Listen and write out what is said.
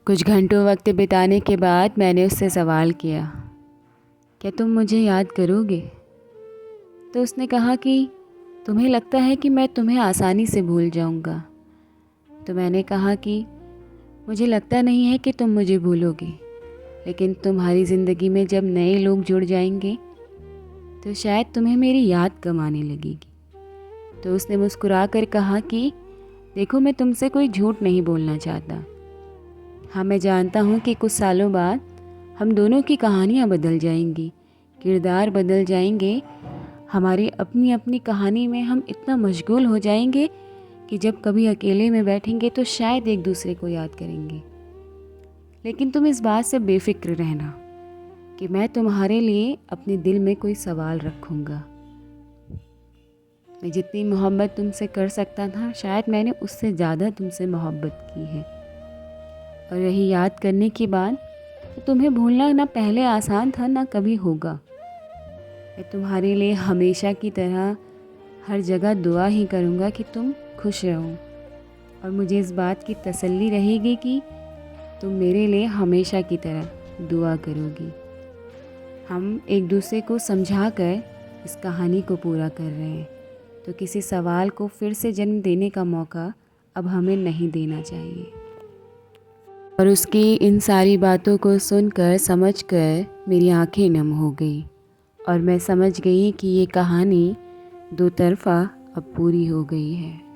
कुछ घंटों वक्त बिताने के बाद मैंने उससे सवाल किया, क्या तुम मुझे याद करोगे? तो उसने कहा कि तुम्हें लगता है कि मैं तुम्हें आसानी से भूल जाऊंगा। तो मैंने कहा कि मुझे लगता नहीं है कि तुम मुझे भूलोगे, लेकिन तुम्हारी ज़िंदगी में जब नए लोग जुड़ जाएंगे तो शायद तुम्हें मेरी याद कम आने लगेगी। तो उसने मुस्कुरा कर कहा कि देखो, मैं तुमसे कोई झूठ नहीं बोलना चाहता। हाँ, मैं जानता हूँ कि कुछ सालों बाद हम दोनों की कहानियाँ बदल जाएंगी, किरदार बदल जाएंगे। हमारी अपनी अपनी कहानी में हम इतना मशगूल हो जाएंगे कि जब कभी अकेले में बैठेंगे तो शायद एक दूसरे को याद करेंगे। लेकिन तुम इस बात से बेफिक्र रहना कि मैं तुम्हारे लिए अपने दिल में कोई सवाल रखूँगा। मैं जितनी मोहब्बत तुमसे कर सकता था, शायद मैंने उससे ज़्यादा तुमसे मोहब्बत की है। और रही याद करने की बात, तो तुम्हें भूलना ना पहले आसान था ना कभी होगा। मैं तुम्हारे लिए हमेशा की तरह हर जगह दुआ ही करूँगा कि तुम खुश रहो, और मुझे इस बात की तसल्ली रहेगी कि तुम मेरे लिए हमेशा की तरह दुआ करोगी। हम एक दूसरे को समझा कर इस कहानी को पूरा कर रहे हैं, तो किसी सवाल को फिर से जन्म देने का मौका अब हमें नहीं देना चाहिए। और उसकी इन सारी बातों को सुनकर समझकर मेरी आंखें नम हो गई, और मैं समझ गई कि ये कहानी दो तरफ़ा अब पूरी हो गई है।